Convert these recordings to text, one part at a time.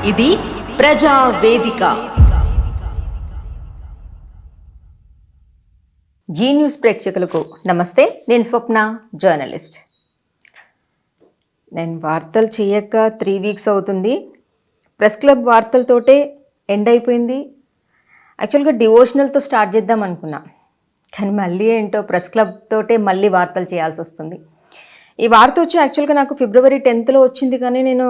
ఇది ప్రజా వేదిక. జీ న్యూస్ ప్రేక్షకులకు నమస్తే. నేను స్వప్న, జర్నలిస్ట్. నేను వార్తలు చేయక 3 వీక్స్ అవుతుంది. ప్రెస్ క్లబ్ వార్తలతోటే ఎండ్ అయిపోయింది. యాక్చువల్గా డివోషనల్తో స్టార్ట్ చేద్దాం అనుకున్నా, కానీ మళ్ళీ ఏంటో ప్రెస్ క్లబ్ తోటే మళ్ళీ వార్తలు చేయాల్సి వస్తుంది. ఈ వార్త వచ్చి యాక్చువల్గా నాకు February 10th వచ్చింది, కానీ నేను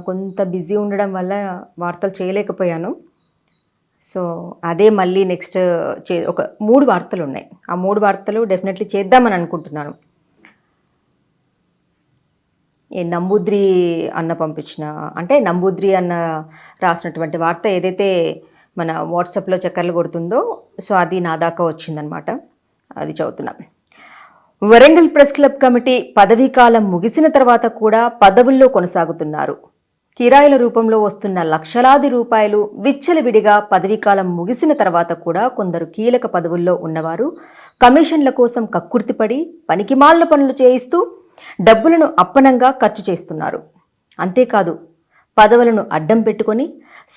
కొంత బిజీ ఉండడం వల్ల వార్తలు చేయలేకపోయాను. సో అదే మళ్ళీ నెక్స్ట్ ఒక 3 వార్తలు ఉన్నాయి. ఆ 3 వార్తలు డెఫినెట్లీ చేద్దామని అనుకుంటున్నాను. నంబూద్రి అన్న పంపించిన, అంటే నంబూద్రి అన్న రాసినటువంటి వార్త ఏదైతే మన వాట్సాప్లో చక్కర్లు కొడుతుందో, సో అది నా దాకా వచ్చిందనమాట. అది చదువుతున్నా. వరంగల్ ప్రెస్ క్లబ్ కమిటీ పదవీ కాలం ముగిసిన తర్వాత కూడా పదవుల్లో కొనసాగుతున్నారు. కిరాయిల రూపంలో వస్తున్న లక్షలాది రూపాయలు విచ్చలవిడిగా పదవీకాలం ముగిసిన తర్వాత కూడా కొందరు కీలక పదవుల్లో ఉన్నవారు కమిషన్ల కోసం కక్కుర్తిపడి పనికిమాలిన పనులు చేయిస్తూ డబ్బులను అప్పనంగా ఖర్చు చేస్తున్నారు. అంతేకాదు, పదవులను అడ్డం పెట్టుకొని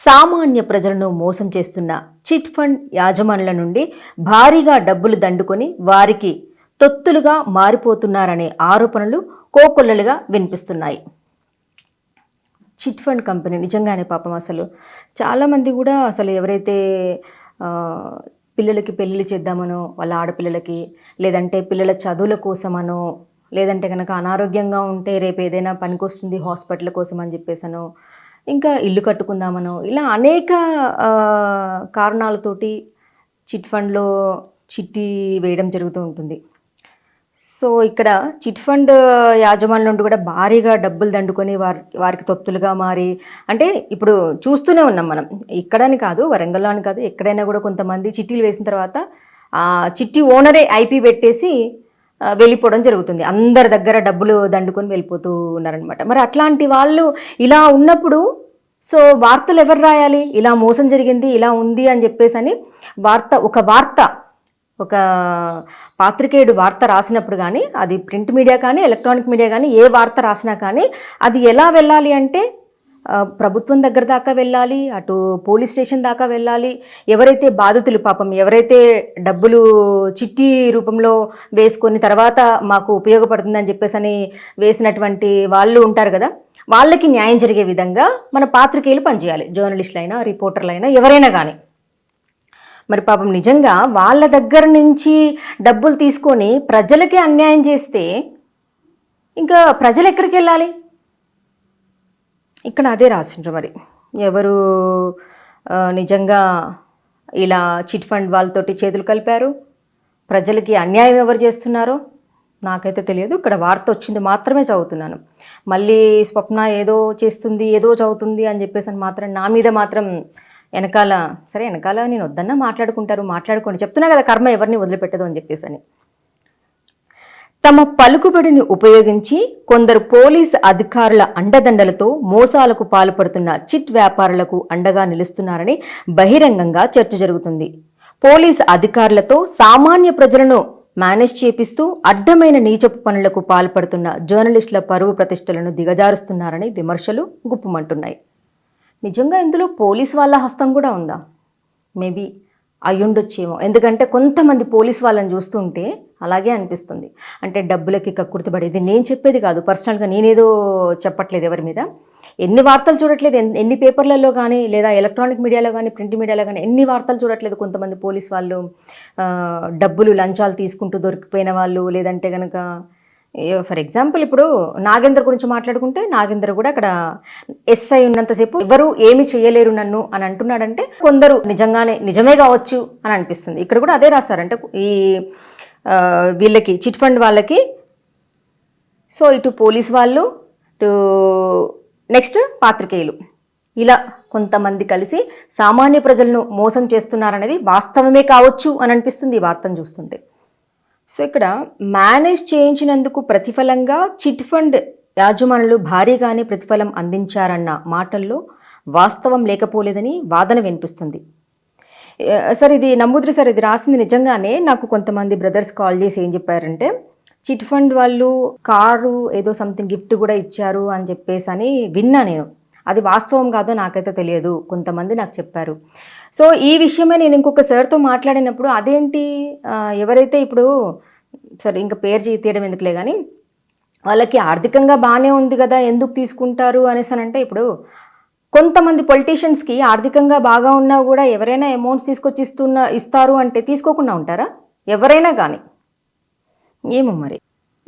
సామాన్య ప్రజలను మోసం చేస్తున్న చిట్ ఫండ్ యాజమానుల నుండి భారీగా డబ్బులు దండుకొని వారికి తొత్తులుగా మారిపోతున్నారనే ఆరోపణలు కోకొల్లలుగా వినిపిస్తున్నాయి. చిట్ ఫండ్ కంపెనీ నిజంగానే పాపం, అసలు చాలామంది కూడా అసలు ఎవరైతే పిల్లలకి పెళ్ళిళ్ళు చేద్దామనో వాళ్ళ ఆడపిల్లలకి, లేదంటే పిల్లల చదువుల కోసమనో, లేదంటే కనుక అనారోగ్యంగా ఉంటే రేపు ఏదైనా పనికొస్తుంది హాస్పిటల్ కోసం అని చెప్పేసనో, ఇంకా ఇల్లు కట్టుకుందామనో, ఇలా అనేక కారణాలతోటి చిట్ ఫండ్లో చిట్టి వేయడం జరుగుతూ ఉంటుంది. సో ఇక్కడ చిట్ ఫండ్ యాజమాన్యం నుండి కూడా భారీగా డబ్బులు దండుకొని వారికి తొత్తులుగా మారి, అంటే ఇప్పుడు చూస్తూనే ఉన్నాం మనం, ఇక్కడని కాదు, వరంగల్లో అని కాదు, ఎక్కడైనా కూడా కొంతమంది చిట్టీలు వేసిన తర్వాత ఆ చిట్టి ఓనరే ఐపీ పెట్టేసి వెళ్ళిపోవడం జరుగుతుంది. అందరి దగ్గర డబ్బులు దండుకొని వెళ్ళిపోతూ ఉన్నారనమాట. మరి అట్లాంటి వాళ్ళు ఇలా ఉన్నప్పుడు సో వార్తలు ఎవరు రాయాలి? ఇలా మోసం జరిగింది, ఇలా ఉంది అని చెప్పేసి అని ఒక పాత్రికేయుడు వార్త రాసినప్పుడు కానీ, అది ప్రింట్ మీడియా కానీ ఎలక్ట్రానిక్ మీడియా కానీ ఏ వార్త రాసినా కానీ అది ఎలా వెళ్ళాలి అంటే ప్రభుత్వం దగ్గర దాకా వెళ్ళాలి, అటు పోలీస్ స్టేషన్ దాకా వెళ్ళాలి. ఎవరైతే బాధితులు పాపం, ఎవరైతే డబ్బులు చిట్టి రూపంలో వేసుకొని తర్వాత మాకు ఉపయోగపడుతుందని చెప్పేసి అని వేసినటువంటి వాళ్ళు ఉంటారు కదా, వాళ్ళకి న్యాయం జరిగే విధంగా మన పాత్రికేయులు పనిచేయాలి. జర్నలిస్టులైనా, రిపోర్టర్లైనా, ఎవరైనా కానీ. మరి పాపం నిజంగా వాళ్ళ దగ్గర నుంచి డబ్బులు తీసుకొని ప్రజలకే అన్యాయం చేస్తే ఇంకా ప్రజలు ఎక్కడికి వెళ్ళాలి? ఇక్కడ అదే రాసిండ్రు. మరి ఎవరు నిజంగా ఇలా చిట్ ఫండ్ వాళ్ళతోటి చేతులు కలిపారు, ప్రజలకి అన్యాయం ఎవరు చేస్తున్నారో నాకైతే తెలియదు. ఇక్కడ వార్త వచ్చింది మాత్రమే చదువుతున్నాను. మళ్ళీ స్వప్న ఏదో చేస్తుంది, ఏదో చదువుతుంది అని చెప్పేసి అని మాత్రం నా మీద మాత్రం వెనకాల నేను వద్దన్నా మాట్లాడుకోండి, చెప్తున్నా కదా, కర్మ ఎవరిని వదిలిపెట్టదు అని చెప్పేసి అని. తమ పలుకుబడిని ఉపయోగించి కొందరు పోలీసు అధికారుల అండదండలతో మోసాలకు పాల్పడుతున్న చిట్ వ్యాపారులకు అండగా నిలుస్తున్నారని బహిరంగంగా చర్చ జరుగుతుంది. పోలీసు అధికారులతో సామాన్య ప్రజలను మేనేజ్ చేపిస్తూ అడ్డమైన నీచపు పనులకు పాల్పడుతున్న జర్నలిస్టుల పరువు ప్రతిష్టలను దిగజారుస్తున్నారని విమర్శలు గుప్పుమంటున్నాయి. నిజంగా ఇందులో పోలీస్ వాళ్ళ హస్తం కూడా ఉందా? మేబీ అయ్యుండొచ్చేమో. ఎందుకంటే కొంతమంది పోలీస్ వాళ్ళని చూస్తుంటే అలాగే అనిపిస్తుంది. అంటే డబ్బులకి కక్కుర్తిపడేది. నేను చెప్పేది కాదు, పర్సనల్గా నేనేదో చెప్పట్లేదు ఎవరి మీద. ఎన్ని వార్తలు చూడట్లేదు, ఎన్ని పేపర్లలో కానీ, లేదా ఎలక్ట్రానిక్ మీడియాలో కానీ, ప్రింట్ మీడియాలో కానీ ఎన్ని వార్తలు చూడట్లేదు. కొంతమంది పోలీస్ వాళ్ళు డబ్బులు లంచాలు తీసుకుంటూ దొరికిపోయిన వాళ్ళు, లేదంటే కనుక ఫర్ ఎగ్జాంపుల్ ఇప్పుడు నాగేంద్ర గురించి మాట్లాడుకుంటే, నాగేంద్ర కూడా అక్కడ ఎస్ఐ ఉన్నంతసేపు ఎవరు ఏమి చేయలేరు నన్ను అని అంటున్నాడంటే కొందరు నిజమే కావచ్చు అని అనిపిస్తుంది. ఇక్కడ కూడా అదే రాస్తారంటే ఈ వీళ్ళకి చిట్ ఫండ్ వాళ్ళకి, సో ఇటు పోలీస్ వాళ్ళు, ఇటు నెక్స్ట్ పాత్రికేయులు, ఇలా కొంతమంది కలిసి సామాన్య ప్రజలను మోసం చేస్తున్నారనేది వాస్తవమే కావచ్చు అని అనిపిస్తుంది ఈ వార్తను చూస్తుంటే. సో ఇక్కడ మేనేజ్ చేయించినందుకు ప్రతిఫలంగా చిట్ ఫండ్ యాజమానులు భారీగానే ప్రతిఫలం అందించారన్న మాటల్లో వాస్తవం లేకపోలేదని వాదన వినిపిస్తుంది. సార్ ఇది నమ్మూద్రి సార్, ఇది రాసింది నిజంగానే. నాకు కొంతమంది బ్రదర్స్ కాల్ చేసి ఏం చెప్పారంటే, చిట్ ఫండ్ వాళ్ళు కారు ఏదో సంథింగ్ గిఫ్ట్ కూడా ఇచ్చారు అని చెప్పేసి అని విన్నా నేను. అది వాస్తవం కాదో నాకైతే తెలియదు, కొంతమంది నాకు చెప్పారు. సో ఈ విషయమే నేను ఇంకొక సార్తో మాట్లాడినప్పుడు అదేంటి ఎవరైతే ఇప్పుడు సరే ఇంకా పేరు తీయడం ఎందుకులే కానీ వాళ్ళకి ఆర్థికంగా బాగానే ఉంది కదా ఎందుకు తీసుకుంటారు అనేసి అంటే ఇప్పుడు కొంతమంది పొలిటీషియన్స్కి ఆర్థికంగా బాగా ఉన్నా కూడా ఎవరైనా అమౌంట్స్ తీసుకొచ్చి ఇస్తారు అంటే తీసుకోకుండా ఉంటారా? ఎవరైనా కానీ ఏమో మరి.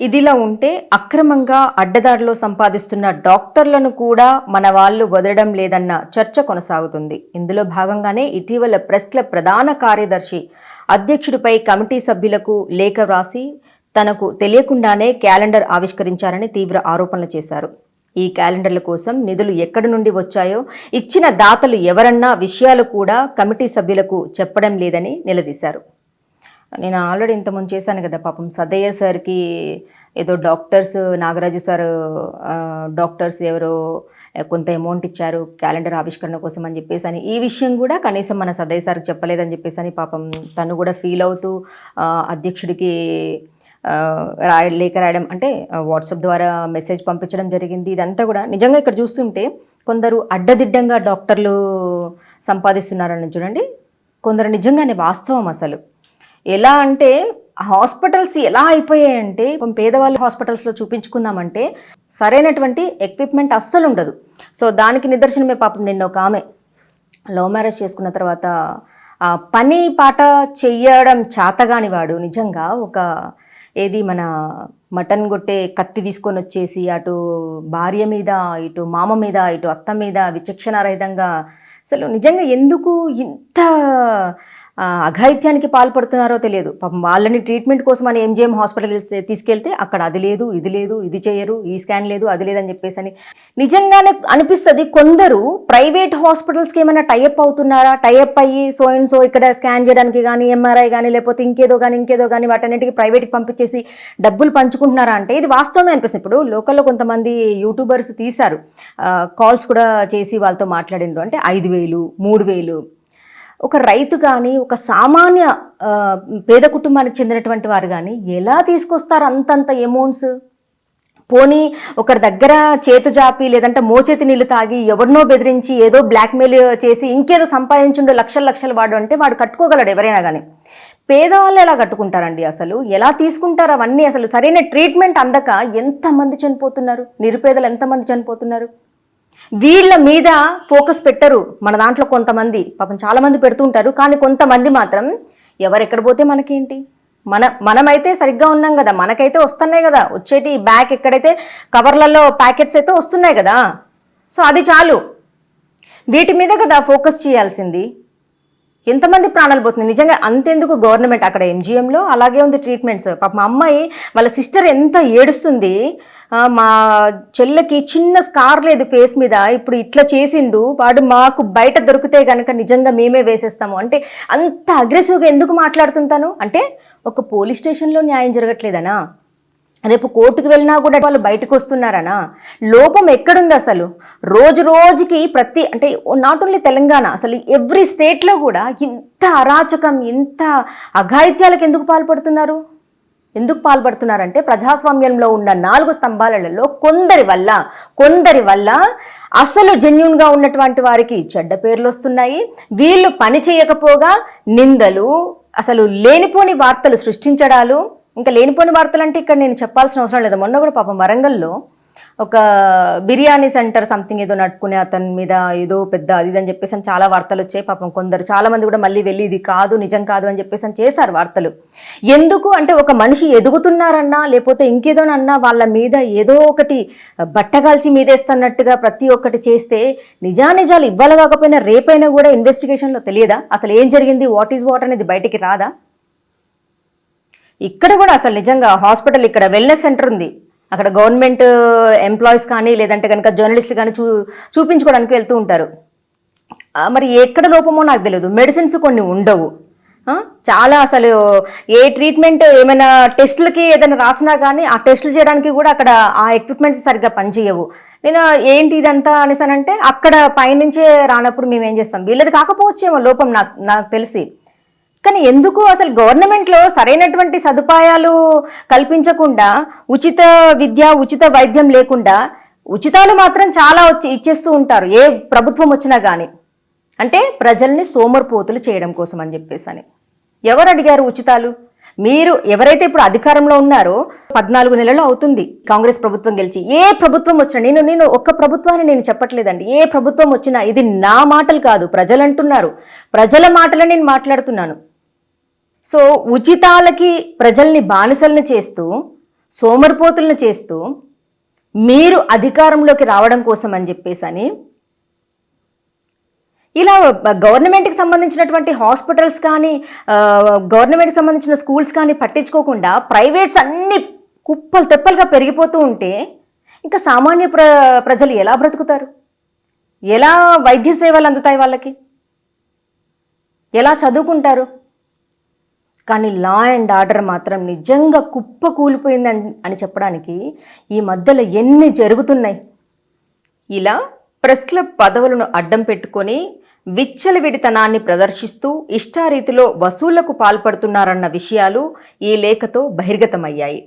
ఇదిలా ఉంటే అక్రమంగా అడ్డదారిలో సంపాదిస్తున్న డాక్టర్లను కూడా మన వాళ్ళు వదలడం లేదన్న చర్చ కొనసాగుతుంది. ఇందులో భాగంగానే ఇటీవల ప్రెస్ క్లబ్ ప్రధాన కార్యదర్శి అధ్యక్షుడిపై కమిటీ సభ్యులకు లేఖ వ్రాసి తనకు తెలియకుండానే క్యాలెండర్ ఆవిష్కరించారని తీవ్ర ఆరోపణలు చేశారు. ఈ క్యాలెండర్ల కోసం నిధులు ఎక్కడి నుండి వచ్చాయో, ఇచ్చిన దాతలు ఎవరన్నా విషయాలు కూడా కమిటీ సభ్యులకు చెప్పడం లేదని నిలదీశారు. నేను ఆల్రెడీ ఇంతకుముందు చేశాను కదా, పాపం సదయ్య సార్కి ఏదో డాక్టర్స్, నాగరాజు సార్ డాక్టర్స్ ఎవరో కొంత అమౌంట్ ఇచ్చారు క్యాలెండర్ ఆవిష్కరణ కోసం అని చెప్పేసి అని, ఈ విషయం కూడా కనీసం మన సదయ్య సార్కి చెప్పలేదని చెప్పేసి అని పాపం తను కూడా ఫీల్ అవుతూ అధ్యక్షుడికి లేఖ రాయడం, అంటే వాట్సాప్ ద్వారా మెసేజ్ పంపించడం జరిగింది. ఇదంతా కూడా నిజంగా ఇక్కడ చూస్తుంటే కొందరు అడ్డదిడ్డంగా డాక్టర్లు సంపాదిస్తున్నారని చూడండి, కొందరు నిజంగానే వాస్తవం. అసలు ఎలా అంటే హాస్పిటల్స్ ఎలా అయిపోయాయంటే, పేదవాళ్ళు హాస్పిటల్స్లో చూపించుకుందామంటే సరైనటువంటి ఎక్విప్మెంట్ అస్సలు ఉండదు. సో దానికి నిదర్శనమే పాపం నిన్న ఒక ఆమె లవ్ మ్యారేజ్ చేసుకున్న తర్వాత పని పాట చెయ్యడం చేతగాని వాడు నిజంగా ఒక ఏది మన మటన్ కొట్టే కత్తి తీసుకొని వచ్చేసి అటు భార్య మీద, ఇటు మామ మీద, ఇటు అత్త మీద విచక్షణారహితంగా అసలు నిజంగా ఎందుకు ఇంత అఘాయిత్యానికి పాల్పడుతున్నారో తెలియదు. పాపం వాళ్ళని ట్రీట్మెంట్ కోసం అని ఎంజిఎం హాస్పిటల్ తీసుకెళ్తే అక్కడ అది లేదు, ఇది లేదు, ఇది చేయరు, ఈ స్కాన్ లేదు, అది లేదని చెప్పేసి అని నిజంగానే అనిపిస్తుంది. కొందరు ప్రైవేట్ హాస్పిటల్స్కి ఏమైనా టైఅప్ అవుతున్నారా, టైఅప్ అయ్యి సో అండ్ సో ఇక్కడ స్కాన్ చేయడానికి కానీ, ఎంఆర్ఐ కానీ, లేకపోతే ఇంకేదో కానీ వాటన్నిటికీ ప్రైవేట్కి పంపించేసి డబ్బులు పంచుకుంటున్నారా అంటే ఇది వాస్తవమే అనిపిస్తుంది. ఇప్పుడు లోకల్లో కొంతమంది యూట్యూబర్స్ తీశారు, కాల్స్ కూడా చేసి వాళ్ళతో మాట్లాడిండ్రు. అంటే 5,000, 3,000 ఒక రైతు కానీ, ఒక సామాన్య పేద కుటుంబానికి చెందినటువంటి వారు కానీ ఎలా తీసుకొస్తారు అంతంత అమౌంట్స్? పోనీ ఒకరి దగ్గర చేతు జాపి లేదంటే మోచేతి నీళ్ళు తాగి ఎవరినో బెదిరించి ఏదో బ్లాక్మెయిల్ చేసి ఇంకేదో సంపాదించుండో లక్షలు వాడు అంటే వాడు కట్టుకోగలడు ఎవరైనా కానీ. పేదవాళ్ళు ఎలా కట్టుకుంటారండి? అసలు ఎలా తీసుకుంటారు అవన్నీ? అసలు సరైన ట్రీట్మెంట్ అందక ఎంతమంది చనిపోతున్నారు, నిరుపేదలు ఎంతమంది చనిపోతున్నారు? వీళ్ళ మీద ఫోకస్ పెట్టరు మన దాంట్లో. కొంతమంది పాపం చాలామంది పెడుతుంటారు, కానీ కొంతమంది మాత్రం ఎవరెక్కడ పోతే మనకేంటి, మనమైతే సరిగ్గా ఉన్నాం కదా, మనకైతే వస్తున్నాయి కదా, వచ్చేటి బ్యాక్ ఎక్కడైతే కవర్లలో ప్యాకెట్స్ అయితే వస్తున్నాయి కదా, సో అది చాలు. వీటి మీద కదా ఫోకస్ చేయాల్సింది. ఎంతమంది ప్రాణాలు పోతుంది నిజంగా. అంతెందుకు గవర్నమెంట్ అక్కడ ఎంజిఎంలో అలాగే ఉంది ట్రీట్మెంట్స్. పాప మా అమ్మాయి వాళ్ళ సిస్టర్ ఎంత ఏడుస్తుంది, మా చెల్లెకి చిన్న స్కార్ లేదు ఫేస్ మీద, ఇప్పుడు ఇట్లా చేసిండు వాడు, మాకు బయట దొరికితే కనుక నిజంగా మేమే వేసేస్తాము అంటే అంత అగ్రెసివ్గా ఎందుకు మాట్లాడుతుంటాను అంటే ఒక పోలీస్ స్టేషన్లో న్యాయం జరగట్లేదనా, రేపు కోర్టుకు వెళ్ళినా కూడా వాళ్ళు బయటకు వస్తున్నారనా? లోపం ఎక్కడుంది అసలు? రోజుకి అంటే నాట్ ఓన్లీ తెలంగాణ, అసలు ఎవ్రీ స్టేట్లో కూడా ఇంత అరాచకం, ఇంత అఘాయిత్యాలకు ఎందుకు పాల్పడుతున్నారంటే ప్రజాస్వామ్యంలో ఉన్న 4 స్తంభాలలో కొందరి వల్ల అసలు జెన్యూన్గా ఉన్నటువంటి వారికి చెడ్డ పేర్లు వస్తున్నాయి. వీళ్ళు పని చేయకపోగా నిందలు, అసలు లేనిపోని వార్తలు సృష్టించడాలు. ఇంకా లేనిపోని వార్తలు అంటే ఇక్కడ నేను చెప్పాల్సిన అవసరం లేదు. మొన్న కూడా పాపం వరంగల్లో ఒక బిర్యానీ సెంటర్ సంథింగ్ ఏదో నడుపుకునే అతని మీద ఏదో పెద్ద అది అని చెప్పేసి చాలా వార్తలు వచ్చాయి. పాపం చాలామంది కూడా మళ్ళీ వెళ్ళి ఇది కాదు, నిజం కాదు అని చెప్పేసి చేశారు వార్తలు. ఎందుకు అంటే ఒక మనిషి ఎదుగుతున్నారన్నా లేకపోతే ఇంకేదోనన్నా వాళ్ళ మీద ఏదో ఒకటి బట్టగాల్చి మీదేస్తున్నట్టుగా ప్రతి ఒక్కటి చేస్తే నిజాలు ఇవ్వాల కాకపోయినా రేపైనా కూడా ఇన్వెస్టిగేషన్లో తెలియదా అసలు ఏం జరిగింది, వాట్ ఈజ్ వాట్ అనేది బయటికి రాదా? ఇక్కడ కూడా అసలు నిజంగా హాస్పిటల్, ఇక్కడ వెల్నెస్ సెంటర్ ఉంది, అక్కడ గవర్నమెంట్ ఎంప్లాయీస్ కానీ లేదంటే కనుక జర్నలిస్టులు కానీ చూపించుకోవడానికి వెళ్తూ ఉంటారు. మరి ఎక్కడ లోపమో నాకు తెలియదు. మెడిసిన్స్ కొన్ని ఉండవు చాలా. అసలు ఏ ట్రీట్మెంట్ ఏమైనా టెస్టులకి ఏదైనా రాసినా కానీ ఆ టెస్టులు చేయడానికి కూడా అక్కడ ఆ ఎక్విప్మెంట్స్ సరిగ్గా పనిచేయవు. నేను ఏంటి ఇదంతా అనేసానంటే అక్కడ పైనుంచే రానప్పుడు మేము ఏం చేస్తాం, వీళ్ళది కాకపోవచ్చేమో లోపం నాకు తెలిసి. కానీ ఎందుకు అసలు గవర్నమెంట్లో సరైనటువంటి సదుపాయాలు కల్పించకుండా, ఉచిత విద్య, ఉచిత వైద్యం లేకుండా ఉచితాలు మాత్రం చాలా ఇచ్చేస్తూ ఉంటారు ఏ ప్రభుత్వం వచ్చినా కానీ. అంటే ప్రజల్ని సోమరిపోతులు చేయడం కోసం అని చెప్పేసి అని. ఎవరు అడిగారు ఉచితాలు? మీరు ఎవరైతే ఇప్పుడు అధికారంలో ఉన్నారో 14 నెలలు అవుతుంది కాంగ్రెస్ ప్రభుత్వం గెలిచి. ఏ ప్రభుత్వం వచ్చినా, నేను ఒక్క ప్రభుత్వాన్ని నేను చెప్పట్లేదండి, ఏ ప్రభుత్వం వచ్చినా, ఇది నా మాటలు కాదు, ప్రజలు అంటున్నారు, ప్రజల మాటలే నేను మాట్లాడుతున్నాను. సో ఉచితాలకి ప్రజల్ని బానిసల్ని చేస్తూ, సోమరిపోతులను చేస్తూ, మీరు అధికారంలోకి రావడం కోసం అని చెప్పేసి అని ఇలా గవర్నమెంట్కి సంబంధించినటువంటి హాస్పిటల్స్ కానీ, గవర్నమెంట్కి సంబంధించిన స్కూల్స్ కానీ పట్టించుకోకుండా ప్రైవేట్స్ అన్ని కుప్పలు తెప్పలుగా పెరిగిపోతూ ఉంటే ఇంకా సామాన్య ప్రజలు ఎలా బ్రతుకుతారు? ఎలా వైద్య సేవలు అందుతాయి వాళ్ళకి? ఎలా చదువుకుంటారు? కానీ లా అండ్ ఆర్డర్ మాత్రం నిజంగా కుప్ప కూలిపోయిందని అని చెప్పడానికి ఈ మధ్యలో ఎన్ని జరుగుతున్నాయి. ఇలా ప్రెస్ క్లబ్ పదవులను అడ్డం పెట్టుకొని విచ్చలవిడితనాన్ని ప్రదర్శిస్తూ ఇష్టారీతిలో వసూళ్లకు పాల్పడుతున్నారన్న విషయాలు ఈ లేఖతో బహిర్గతమయ్యాయి.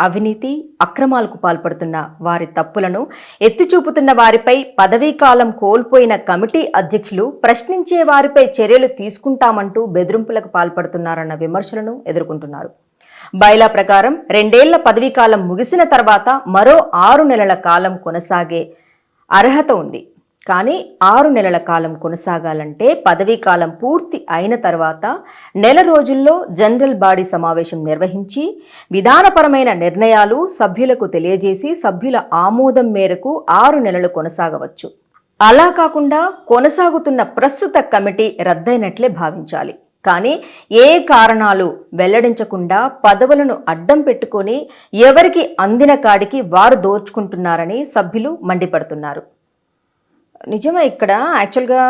అవినీతి అక్రమాలకు పాల్పడుతున్న వారి తప్పులను ఎత్తిచూపుతున్న వారిపై పదవీకాలం కోల్పోయిన కమిటీ అధ్యక్షులు ప్రశ్నించే వారిపై చర్యలు తీసుకుంటామంటూ బెదిరింపులకు పాల్పడుతున్నారన్న విమర్శలను ఎదుర్కొంటున్నారు. బైలా ప్రకారం 2 ఏళ్ల పదవీకాలం ముగిసిన తర్వాత మరో 6 నెలల కాలం కొనసాగే అర్హత ఉంది. కానీ 6 నెలల కాలం కొనసాగాలంటే పదవీకాలం పూర్తి అయిన తర్వాత నెల రోజుల్లో జనరల్ బాడీ సమావేశం నిర్వహించి విధానపరమైన నిర్ణయాలు సభ్యులకు తెలియజేసి సభ్యుల ఆమోదం మేరకు 6 నెలలు కొనసాగవచ్చు. అలా కాకుండా కొనసాగుతున్న ప్రస్తుత కమిటీ రద్దయినట్లే భావించాలి. కానీ ఏ కారణాలు వెల్లడించకుండా పదవులను అడ్డం పెట్టుకొని ఎవరికి అందిన కాడికి వారు దోచుకుంటున్నారని సభ్యులు మండిపడుతున్నారు. నిజమే. ఇక్కడ యాక్చువల్గా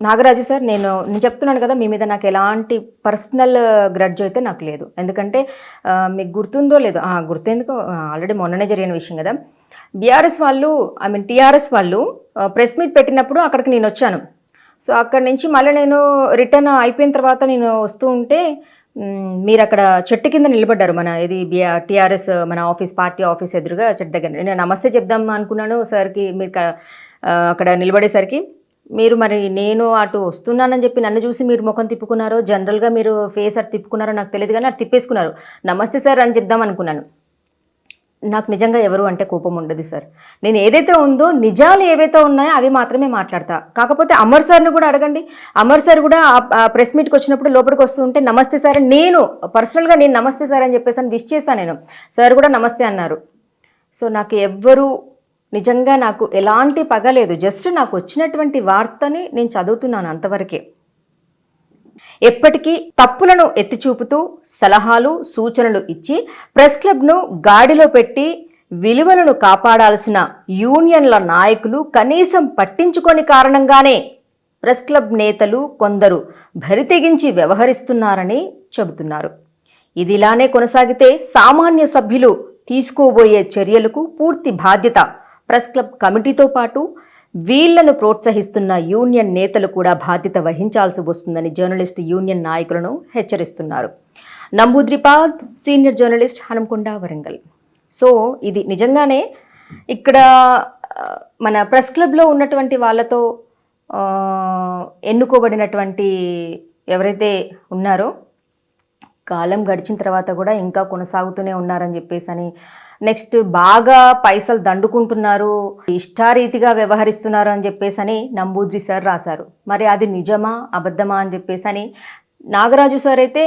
నాగరాజు సార్, నేను చెప్తున్నాను కదా, మీ మీద నాకు ఎలాంటి పర్సనల్ గ్రడ్జ్ అయితే నాకు లేదు. ఎందుకంటే మీకు గుర్తుందో లేదో, గుర్తెందుకు, ఆల్రెడీ మొన్ననే జరిగిన విషయం కదా. బీఆర్ఎస్ వాళ్ళు, టీఆర్ఎస్ వాళ్ళు ప్రెస్ మీట్ పెట్టినప్పుడు అక్కడికి నేను వచ్చాను. సో అక్కడి నుంచి మళ్ళీ నేను రిటర్న్ అయిపోయిన తర్వాత నేను వస్తూ ఉంటే మీరు అక్కడ చెట్టు కింద నిలబడ్డారు. మన ఇది టీఆర్ఎస్ మన ఆఫీస్, పార్టీ ఆఫీస్ ఎదురుగా చెట్టు దగ్గర. నేను నమస్తే చెప్దాం అనుకున్నాను సార్కి. మీరు అక్కడ నిలబడేసరికి మీరు మరి నేను అటు వస్తున్నానని చెప్పి నన్ను చూసి మీరు ముఖం తిప్పుకున్నారో, జనరల్గా మీరు ఫేస్ అటు తిప్పుకున్నారో నాకు తెలియదు, కానీ అటు తిప్పేసుకున్నారు. నమస్తే సార్ అని చెప్దాం అనుకున్నాను. నాకు నిజంగా ఎవరు అంటే కోపం ఉండదు సార్. నేను ఏదైతే ఉందో నిజాలు ఏవైతే ఉన్నాయో అవి మాత్రమే మాట్లాడతా. కాకపోతే అమర్ సార్ని కూడా అడగండి. అమర్ సార్ కూడా ప్రెస్ మీట్కి వచ్చినప్పుడు లోపలికి వస్తూ ఉంటే నమస్తే సార్, నేను పర్సనల్గా నేను నమస్తే సార్ అని చెప్పేసి అని విష్ చేశాను. నేను సార్ కూడా నమస్తే అన్నారు. సో నాకు ఎవ్వరూ నిజంగా నాకు ఎలాంటి పగ లేదు. జస్ట్ నాకు వచ్చినటువంటి వార్తని నేను చదువుతున్నాను అంతవరకే. ఎప్పటికీ తప్పులను ఎత్తిచూపుతూ సలహాలు సూచనలు ఇచ్చి ప్రెస్ క్లబ్ను గాడిలో పెట్టి విలువలను కాపాడాల్సిన యూనియన్ల నాయకులు కనీసం పట్టించుకొని కారణంగానే ప్రెస్ క్లబ్ నేతలు కొందరు భరితెగించి వ్యవహరిస్తున్నారని చెబుతున్నారు. ఇది ఇలానే కొనసాగితే సామాన్య సభ్యులు తీసుకోబోయే చర్యలకు పూర్తి బాధ్యత ప్రెస్ క్లబ్ కమిటీతో పాటు వీళ్లను ప్రోత్సహిస్తున్న యూనియన్ నేతలు కూడా బాధ్యత వహించాల్సి వస్తుందని జర్నలిస్ట్ యూనియన్ నాయకులను హెచ్చరిస్తున్నారు. Namboodiripad, senior journalist, Hanumakonda, Warangal. So ఇది నిజంగానే ఇక్కడ మన ప్రెస్ క్లబ్లో ఉన్నటువంటి వాళ్ళతో ఎన్నుకోబడినటువంటి ఎవరైతే ఉన్నారో కాలం గడిచిన తర్వాత కూడా ఇంకా కొనసాగుతూనే ఉన్నారని చెప్పేసి అని, నెక్స్ట్ బాగా పైసలు దండుకుంటున్నారు, ఇష్టారీతిగా వ్యవహరిస్తున్నారు అని చెప్పేసి అని నంబూద్రి సార్ రాశారు. మరి అది నిజమా అబద్ధమా అని చెప్పేసి అని నాగరాజు సార్ అయితే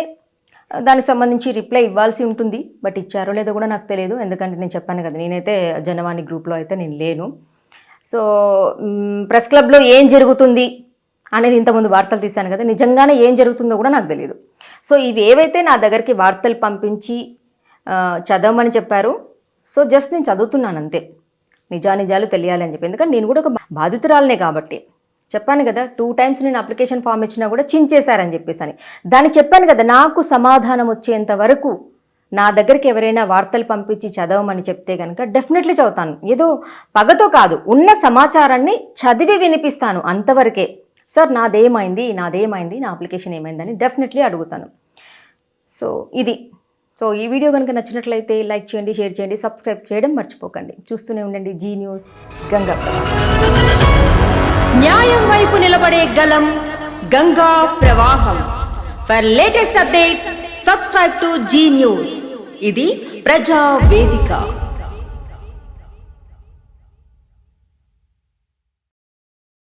దానికి సంబంధించి రిప్లై ఇవ్వాల్సి ఉంటుంది. బట్ ఇచ్చారో లేదో కూడా నాకు తెలియదు. ఎందుకంటే నేను చెప్పాను కదా, నేనైతే జనవాణి గ్రూప్లో అయితే నేను లేను. సో ప్రెస్ క్లబ్లో ఏం జరుగుతుంది అనేది ఇంతకుముందు వార్తలు తీశాను కదా, నిజంగానే ఏం జరుగుతుందో కూడా నాకు తెలియదు. సో ఇవి ఏవైతే నా దగ్గరికి వార్తలు పంపించి చదవమని చెప్పారు, సో జస్ట్ నేను చదువుతున్నాను అంతే, నిజానిజాలు తెలియాలని చెప్పి. ఎందుకంటే నేను కూడా ఒక బాధితురాలనే కాబట్టి. చెప్పాను కదా, 2 times నేను అప్లికేషన్ ఫామ్ ఇచ్చినా కూడా చించేశారని చెప్పేసి అని. దాన్ని చెప్పాను కదా, నాకు సమాధానం వచ్చేంత వరకు నా దగ్గరికి ఎవరైనా వార్తలు పంపించి చదవమని చెప్తే కనుక డెఫినెట్లీ చదువుతాను. ఏదో పగతో కాదు, ఉన్న సమాచారాన్ని చదివి వినిపిస్తాను అంతవరకే. సార్ నాదేమైంది, నా అప్లికేషన్ ఏమైందని డెఫినెట్లీ అడుగుతాను. సో ఇది సో ఈ వీడియో కనుక నచ్చినట్లయితే లైక్ చేయండి, షేర్ చేయండి, సబ్స్క్రైబ్ చేయడం మర్చిపోకండి. చూస్తూనే ఉండండి జీ న్యూస్ గంగా ప్రవాహం. న్యాయం వైపు నిలబడే గలం గంగా ప్రవాహం. For latest updates subscribe to Zee news. ఇది ప్రజా వేదిక.